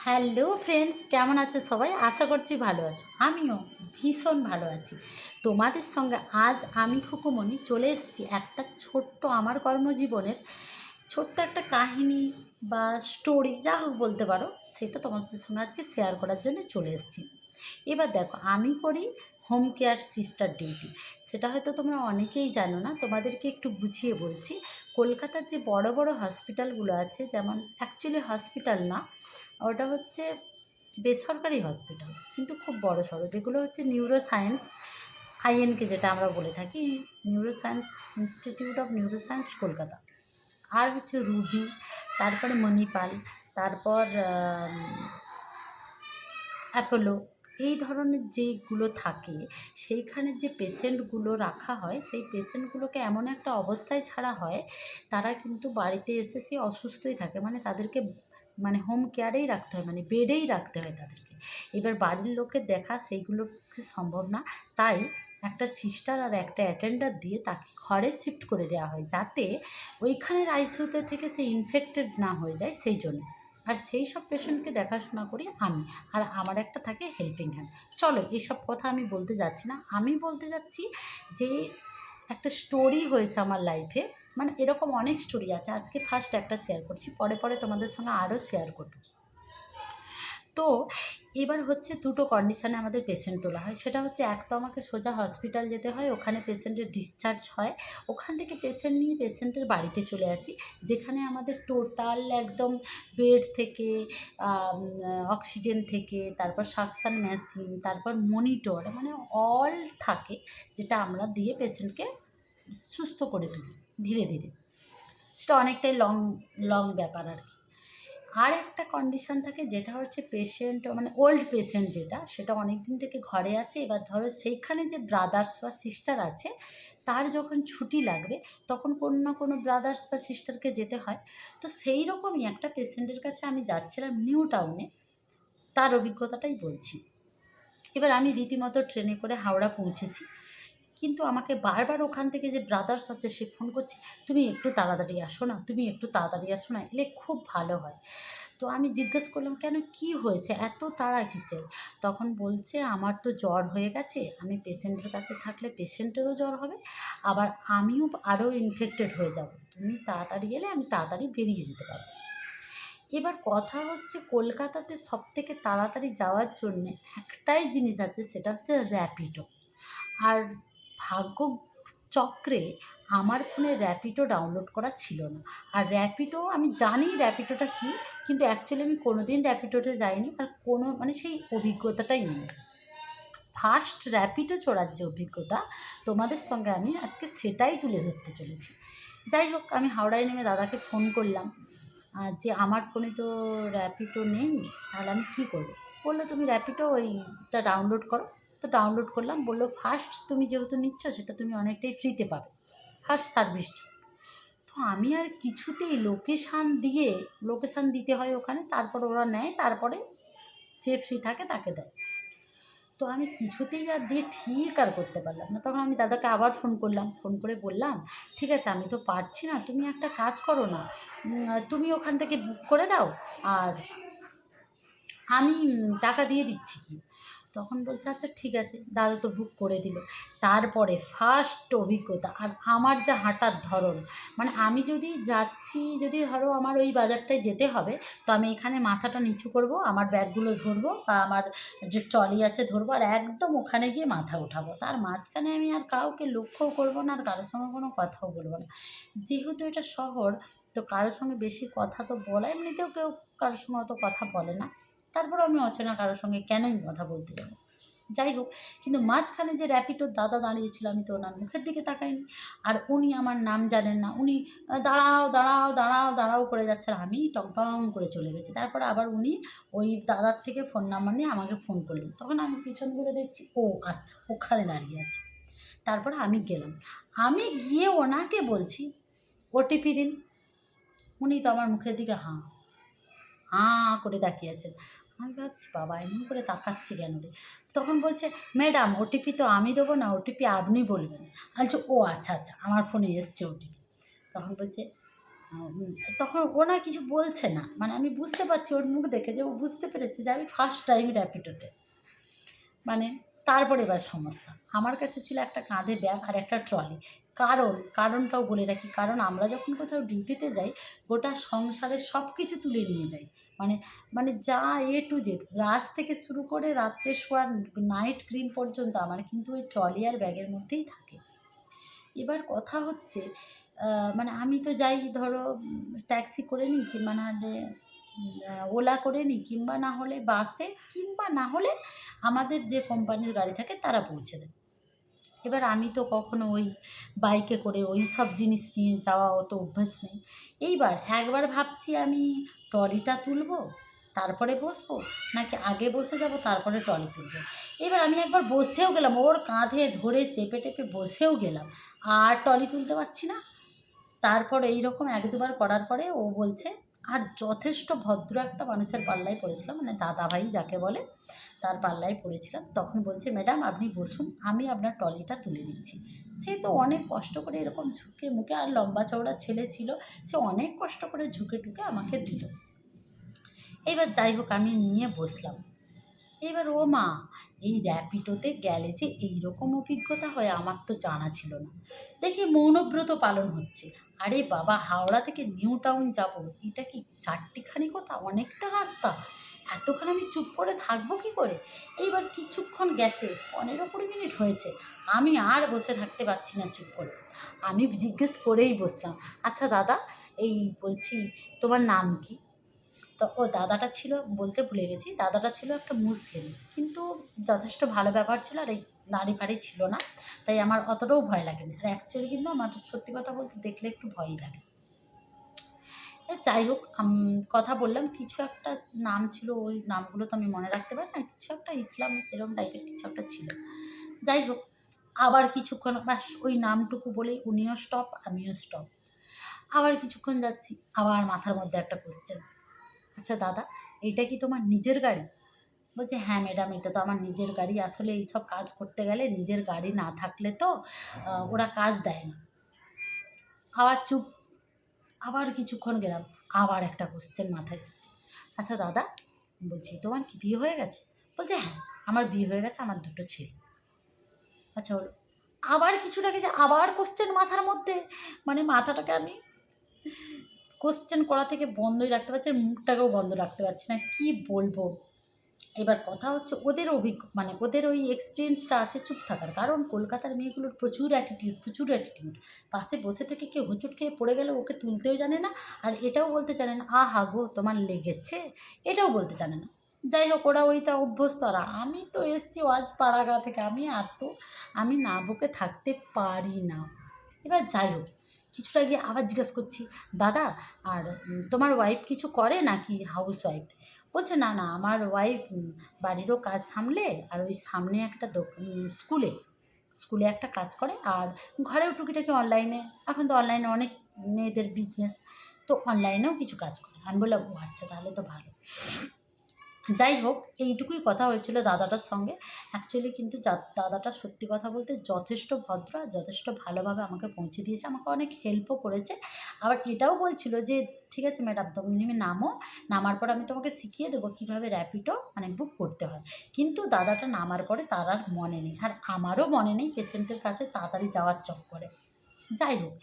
Hello friends, কেমন আছো সবাই? আশা করছি ভালো আছো। আমিও ভীষণ ভালো আছি। তোমাদের সঙ্গে আজ আমি খুকুমণি চলে এসেছি একটা ছোট্ট আমার কর্মজীবনের ছোট্ট একটা কাহিনী বা স্টোরি যা হোক বলতে পারো, সেটা তোমাদের সঙ্গে আজকে শেয়ার করার জন্য চলে এসেছি। এবার দেখো, আমি করি হোম কেয়ার সিস্টার ডিউটি। সেটা হয়তো তোমরা অনেকেই জানো না, তোমাদেরকে একটু বুঝিয়ে বলছি। কলকাতার যে বড় বড় হসপিটালগুলো আছে, যেমন অ্যাকচুয়ালি হসপিটাল না, ওটা হচ্ছে বেসরকারি হসপিটাল, কিন্তু খুব বড় সড়ো, যেগুলো হচ্ছে নিউরো সায়েন্স, আইএনকে যেটা আমরা বলে থাকি, neuro science institute of neuro science Kolkata. আর হচ্ছে রুবি, তারপরে মণিপাল, তারপর অ্যাপোলো, এই ধরনের যেইগুলো থাকে, সেইখানে যে পেশেন্টগুলো রাখা হয়, সেই পেশেন্টগুলোকে এমন একটা অবস্থায় ছাড়া হয়, তারা কিন্তু বাড়িতে এসে সেই অসুস্থই থাকে, মানে তাদেরকে মানে হোম কেয়ারেই রাখতে হয়, মানে বেডেই রাখতে হয় তাদেরকে। এবার বাড়ির লোকের দেখা সেইগুলোকে সম্ভব না, তাই একটা সিস্টার আর একটা অ্যাটেন্ডার দিয়ে তাকে ঘরে শিফট করে দেওয়া হয়, যাতে ওইখানের আইসিইউতে থেকে সে ইনফেক্টেড না হয়ে যায়, সেই জন্য। আর সেই সব পেশেন্টকে দেখাশোনা করি আমি, আর আমার একটা থাকে হেল্পিং হ্যান্ড। চলো, এসব কথা আমি বলতে যাচ্ছি না, আমি বলতে যাচ্ছি যে একটা স্টোরি হয়েছে আমার লাইফে। মানে এরকম অনেক স্টোরি আছে, আজকে ফার্স্ট একটা শেয়ার করছি, পরে পরে তোমাদের সঙ্গে আরও শেয়ার করব। তো এবার হচ্ছে দুটো কন্ডিশানে আমাদের পেশেন্ট তোলা হয়। সেটা হচ্ছে, এক তো আমাকে সোজা হসপিটাল যেতে হয়, ওখানে পেশেন্টের ডিসচার্জ হয়, ওখান থেকে পেশেন্ট নিয়ে পেশেন্টের বাড়িতে চলে আসি, যেখানে আমাদের টোটাল একদম বেড থেকে অক্সিজেন থেকে, তারপর সাকশন মেশিন, তারপর মনিটর, মানে অল থাকে, যেটা আমরা দিয়ে পেশেন্টকে সুস্থ করে তুলি ধীরে ধীরে। সেটা অনেকটাই লং লং ব্যাপার আর কি। আর একটা কন্ডিশন থাকে, যেটা হচ্ছে পেশেন্ট, মানে ওল্ড পেশেন্ট যেটা, সেটা অনেক দিন থেকে ঘরে আছে। এবার ধরো সেইখানে যে ব্রাদার্স বা সিস্টার আছে, তার যখন ছুটি লাগবে, তখন কোনো না কোনো ব্রাদার্স বা সিস্টারকে যেতে হয়। তো সেই রকমই একটা পেশেন্টের কাছে আমি যাচ্ছিলাম নিউ টাউনে, তার অভিজ্ঞতাটাই বলছি। এবার আমি রীতিমতো ট্রেনে করে হাওড়া পৌঁছেছি, কিন্তু আমাকে বারবার ওখান থেকে যে ব্রাদার্স আছে সে ফোন করছে, তুমি একটু তাড়াতাড়ি আসো না, তুমি একটু তাড়াতাড়ি আসো না, এলে খুব ভালো হয়। তো আমি জিজ্ঞেস করলাম, কেন, কি হয়েছে, এত তাড়া কিসের? তখন বলছে, আমার তো জ্বর হয়ে গেছে, আমি পেশেন্টের কাছে থাকলে পেশেন্টেরও জ্বর হবে, আবার আমিও আরও ইনফেক্টেড হয়ে যাব, তুমি তাড়াতাড়ি এলে আমি তাড়াতাড়ি বেরিয়ে যেতে পারবো। এবার কথা হচ্ছে, কলকাতাতে সবথেকে তাড়াতাড়ি যাওয়ার জন্যে একটাই জিনিস আছে, সেটা হচ্ছে র্যাপিডো। আর ভাগ্য চক্রে আমার ফোনে র্যাপিডো ডাউনলোড করা ছিল না। আর র্যাপিডো, আমি জানি র্যাপিডোটা কী, কিন্তু অ্যাকচুয়ালি আমি কোনো দিন র্যাপিডোতে যাইনি, আর কোনো মানে সেই অভিজ্ঞতাটাই নেই। ফার্স্ট র্যাপিডো চড়ার যে অভিজ্ঞতা, তোমাদের সঙ্গে আমি আজকে সেটাই তুলে ধরতে চলেছি। যাই হোক, আমি হাওড়ায় নেমে দাদাকে ফোন করলাম, যে আমার ফোনে তো র্যাপিডো নেই, তাহলে আমি কী করবো? বললো, তুমি র্যাপিডো ওইটা ডাউনলোড করো। তো ডাউনলোড করলাম, বললো ফার্স্ট তুমি যেহেতু নিচ্ছ, সেটা তুমি অনেকটাই ফ্রিতে পাবে, ফার্স্ট সার্ভিসটা। তো আমি আর কিছুতেই লোকেশান দিতে হয় ওখানে, তারপর ওরা নেয়, তারপরে যে ফ্রি থাকে তাকে দেয়। তো আমি কিছুতেই আর দিয়ে ঠিক আর করতে পারলাম না। তখন আমি দাদাকে আবার ফোন করলাম, ফোন করে বললাম, ঠিক আছে, আমি তো পারছি না, তুমি একটা কাজ করো না, তুমি ওখান থেকে বুক করে দাও, আর আমি টাকা দিয়ে দিচ্ছি কি। তখন বলছে, আচ্ছা ঠিক আছে। দাদা তো বুক করে দিল। তারপরে ফার্স্ট অভিজ্ঞতা, আর আমার যা হাঁটার ধরন, মানে আমি যদি যাচ্ছি, যদি ধরো আমার ওই বাজারটায় যেতে হবে, তো আমি এখানে মাথাটা নিচু করব, আমার ব্যাগগুলো ধরবো বা আমার যে ট্রলি আছে ধরবো, আর একদম ওখানে গিয়ে মাথা উঠাবো। তার মাঝখানে আমি আর কাউকে লক্ষ্যও করবো না, আর কারোর সঙ্গে কোনো কথাও বলবো না। যেহেতু এটা শহর, তো কারোর সঙ্গে বেশি কথা তো বলা, এমনিতেও কেউ কারোর সঙ্গে অত কথা বলে না, তারপরেও আমি অচেনা কারোর সঙ্গে কেনই কথা বলতে যাবো। যাই হোক, কিন্তু মাঝখানে যে র্যাপিডোর দাদা দাঁড়িয়েছিল, আমি তো ওনার মুখের দিকে তাকাইনি, আর উনি আমার নাম জানেন না, উনি দাঁড়াও দাঁড়াও দাঁড়াও দাঁড়াও করে যাচ্ছে, আর আমি টং টং করে চলে গেছি। তারপরে আবার উনি ওই দাদার থেকে ফোন নাম্বার নিয়ে আমাকে ফোন করলেন, তখন আমি পিছন ঘুরে দেখছি, ও আচ্ছা, ওখানে দাঁড়িয়ে আছে। তারপরে আমি গেলাম, আমি গিয়ে ওনাকে বলছি, ওটিপি দিন। উনি তো আমার মুখের দিকে হাঁ হাঁ করে তাকিয়ে আছেন। আমি ভাবছি, বাবা এমন করে তাকাচ্ছে কেন রে? তখন বলছে, ম্যাডাম ওটিপি তো আমি দেবো না, ওটিপি আপনি বলবেন। আমি বলছি, ও আচ্ছা আচ্ছা, আমার ফোনে এসছে ওটিপি। তখন বলছে, তখন ও না কিছু বলছে না, মানে আমি বুঝতে পারছি ওর মুখ দেখে যে ও বুঝতে পেরেছে যে আমি ফার্স্ট টাইম র্যাপিডোতে, মানে তারপরে এবার সমস্যা আমার কাছে ছিল একটা কাঁধে ব্যাগ আর একটা ট্রলি। কারণটাও বলে রাখি, কারণ আমরা যখন কোথাও ডিউটিতে যাই গোটা সংসারের সব কিছু তুলে নিয়ে যাই, মানে মানে যা এ টু জেড ব্রাশ থেকে শুরু করে রাত্রে শোয়ার নাইট ক্রিম পর্যন্ত আমার কিন্তু ওই ট্রলি আর ব্যাগের মধ্যেই থাকে। এবার কথা হচ্ছে মানে আমি তো যাই ধরো ট্যাক্সি করে নিই কিংবা নাহলে ওলা করে নিই কিংবা না হলে বাসে কিংবা না হলে আমাদের যে কোম্পানির গাড়ি থাকে তারা পৌঁছে দেয়। এবার আমি তো কখনো ওই বাইকে করে ওই সব জিনিস নিয়ে যাওয়া অত অভ্যাস নেই। এইবার একবার ভাবছি আমি ট্রলিটা তুলবো তারপরে বসবো, নাকি আগে বসে যাব তারপরে ট্রলি তুলবো। এবার আমি একবার বসেও গেলাম, ওর কাঁধে ধরে চেপে টেপে বসেও গেলাম, আর ট্রলি তুলতে পারছি না। তারপর এইরকম এক দুবার করার পরে ও বলছে, আর যথেষ্ট ভদ্র একটা মানুষের পাল্লায় পড়েছিলাম, মানে দাদাভাই যাকে বলে তার পাল্লায় পড়েছিলাম। তখন বলছে, ম্যাডাম আপনি বসুন, আমি আপনার ট্রলিটা তুলে দিচ্ছি। সে তো অনেক কষ্ট করে এরকম ঝুঁকে মুখে, আর লম্বা চওড়া ছেলে ছিল, সে অনেক কষ্ট করে ঝুঁকে টুকে আমাকে দিল। এবার যাই হোক আমি নিয়ে বসলাম। এবার ও মা, এই র্যাপিডোতে গেলে যে এইরকম অভিজ্ঞতা হয় আমার তো জানা ছিল না। দেখি মৌনব্রত পালন হচ্ছে। আরে বাবা, হাওড়া থেকে নিউ টাউন যাব, এটা কি চারটিখানি কথা, অনেকটা রাস্তা, এতক্ষণ আমি চুপ করে থাকবো কি করে। এইবার কিছুক্ষণ গেছে, 15-20 মিনিট হয়েছে, আমি আর বসে থাকতে পারছি না চুপ করে। আমি জিজ্ঞেস করেই বসলাম, আচ্ছা দাদা, এই বলছি তোমার নাম কি? তো ও দাদাটা ছিল, বলতে ভুলে গেছি, দাদাটা ছিল একটা মুসলিম, কিন্তু যথেষ্ট ভালো ব্যবহার ছিল, আর এই নাড়ি ফাড়ি ছিল না, তাই আমার অতটাও ভয় লাগেনি। আর অ্যাকচুয়ালি কিন্তু আমার সত্যি কথা বলতে দেখলে একটু ভয়ই লাগে। যাই হোক কথা বললাম, কিছু একটা নাম ছিল, ওই নামগুলো তো আমি মনে রাখতে পারি না, কিছু একটা ইসলাম এরকম টাইপের কিছু একটা ছিল। যাই হোক আবার কিছুক্ষণ ব্যাস ওই নামটুকু বলেই উনিও স্টপ আমিও স্টপ। আবার কিছুক্ষণ যাচ্ছি, আবার মাথার মধ্যে একটা কোশ্চেন, আচ্ছা দাদা, এটা কি তোমার নিজের গাড়ি? বলছে, হ্যাঁ ম্যাডাম, এটা তো আমার নিজের গাড়ি। আসলে এইসব কাজ করতে গেলে নিজের গাড়ি না থাকলে তো ওরা কাজ দেয় না। আবার চুপ। আবার কিছুক্ষণ গেলাম, আবার একটা কোশ্চেন মাথায় এসছে, আচ্ছা দাদা, বলছি তোমার কি বিয়ে হয়ে গেছে? বলছে, হ্যাঁ আমার বিয়ে হয়ে গেছে, আমার 2টো ছেলে। আচ্ছা হলো। আবার কিছুটা গেছে, আবার কোশ্চেন মাথার মধ্যে, মানে মাথাটাকে আমি কোশ্চেন করা থেকে বন্ধই রাখতে পারছি, মুখটাকেও বন্ধ রাখতে পারছি না, কি বলবো। এবার কথা হচ্ছে ওদের মানে ওদের ওই এক্সপিরিয়েন্সটা আছে চুপ থাকার, কারণ কলকাতার মেয়েগুলোর প্রচুর অ্যাটিটিউড। পাশে বসে থেকে কেউ হোঁচট খেয়ে পড়ে গেলে ওকে তুলতেও জানে না, আর এটাও বলতে জানে না, আহা গো তোমার লেগেছে, এটাও বলতে জানে না। যাই হোক ওরা ওইটা অভ্যস্ত, আর আমি তো এসছি ওয়াজ পাড়াগা থেকে, আমি না বকে থাকতে পারি না। এবার যাই হোক কিছুটা গিয়ে আবার জিজ্ঞেস করছি, দাদা, আর তোমার ওয়াইফ কিছু করে নাকি হাউস ওয়াইফ? বলছে, না না, আমার ওয়াইফ বাড়িরও কাজ সামলে, আর ওই সামনে একটা স্কুলে স্কুলে একটা কাজ করে, আর ঘরেও টুকিটাকি অনলাইনে, এখন তো অনলাইনে অনেক মেয়েদের বিজনেস, তো অনলাইনেও কিছু কাজ করে। আমি বললাম, ও আচ্ছা তাহলে তো ভালো। যাই হোক এইটুকুই কথা হয়েছিল দাদাটার সঙ্গে। অ্যাকচুয়ালি কিন্তু দাদাটা সত্যি কথা বলতে যথেষ্ট ভদ্র আর যথেষ্ট ভালোভাবে আমাকে পৌঁছে দিয়েছে, আমাকে অনেক হেল্পও করেছে। আবার এটাও বলছিল যে, ঠিক আছে ম্যাডাম, তুমি নামো, নামার পর আমি তোমাকে শিখিয়ে দেবো কীভাবে র্যাপিডো মানে বুক করতে হয়। কিন্তু দাদাটা নামার পরে তার আর মনে নেই, আর আমারও মনে নেই পেশেন্টের কাছে তাড়াতাড়ি যাওয়ার চক্করে। যাই হোক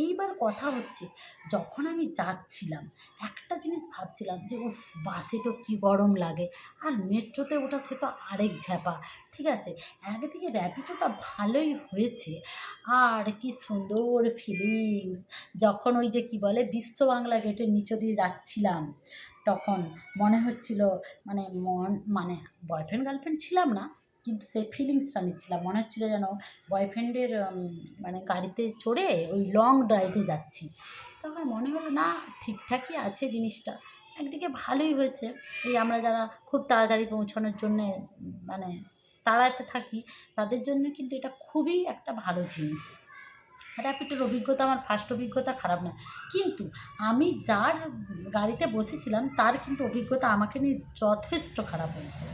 এইবার কথা হচ্ছে, যখন আমি যাচ্ছিলাম একটা জিনিস ভাবছিলাম যে, উফ, বাসে তো কী গরম লাগে, আর মেট্রোতে ওঠা সে তো আরেক ঝ্যাপা। ঠিক আছে, একদিকে র্যাপিডোটা ভালোই হয়েছে, আর কি সুন্দর ফিলিংস যখন ওই যে কি বলে বিশ্ব বাংলা গেটের নিচে দিয়ে যাচ্ছিলাম, তখন মনে হচ্ছিল মানে বয়ফ্রেন্ড গার্লফ্রেন্ড ছিলাম না, কিন্তু সেই ফিলিংসটা নিচ্ছিলাম, মনে হচ্ছিলো যেন বয়ফ্রেন্ডের মানে গাড়িতে চড়ে ওই লং ড্রাইভে যাচ্ছি। তখন মনে হলো না, ঠিকঠাকই আছে জিনিসটা, একদিকে ভালোই হয়েছে। এই আমরা যারা খুব তাড়াতাড়ি পৌঁছানোর জন্যে মানে তাড়াতে থাকি, তাদের জন্য কিন্তু এটা খুবই একটা ভালো জিনিস। র্যাপিডোর অভিজ্ঞতা আমার ফার্স্ট অভিজ্ঞতা খারাপ না, কিন্তু আমি যার গাড়িতে বসেছিলাম তার কিন্তু অভিজ্ঞতা আমাকে নিয়ে যথেষ্ট খারাপ হয়েছে।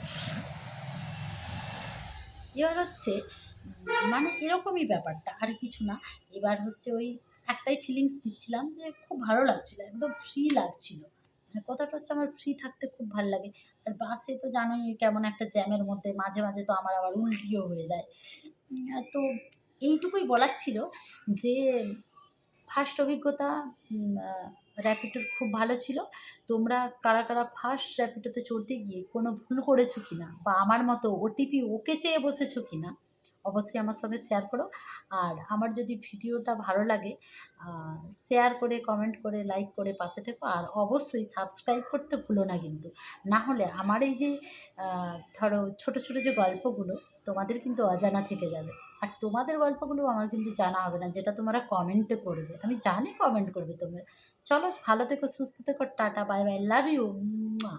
এবার হচ্ছে মানে এরকমই ব্যাপারটা, আর কিছু না। এবার হচ্ছে ওই একটাই ফিলিংস দিচ্ছিলাম যে খুব ভালো লাগছিল, একদম ফ্রি লাগছিল। মানে কথাটা হচ্ছে আমার ফ্রি থাকতে খুব ভাল লাগে। আর বাসে তো জানোই কেমন একটা জ্যামের মধ্যে মাঝে, মাঝে তো আমার আবার উল্টিও হয়ে যায়। তো এইটুকুই বলার ছিল যে ফার্স্ট অভিজ্ঞতা র্যাপিডোর খুব ভালো ছিল। তোমরা কারা, কারা ফার্স্ট র্যাপিডোতে চড়তে গিয়ে কোনো ভুল করেছো কিনা বা আমার মতো ওটিপি ওকে চেয়ে বসেছো কিনা অবশ্যই আমার সঙ্গে শেয়ার করো। আর আমার যদি ভিডিওটা ভালো লাগে আ শেয়ার করে, কমেন্ট করে, লাইক করে পাশে থেকো। আর অবশ্যই সাবস্ক্রাইব করতে ভুলো না কিন্তু। না হলে আমার এই যে আ ধরো ছোট, ছোট যে গল্পগুলো তোমাদের কিন্তু অজানা থেকে যাবে। আর তোমাদের গল্পগুলো আমার কিন্তু জানা হবে না, যেটা তোমরা কমেন্টে করবে। আমি জানি কমেন্ট করবে তোমরা। চলো ভালো থেকো, সুস্থ থেকো। Tata, bye, bye. Love you. মুয়া।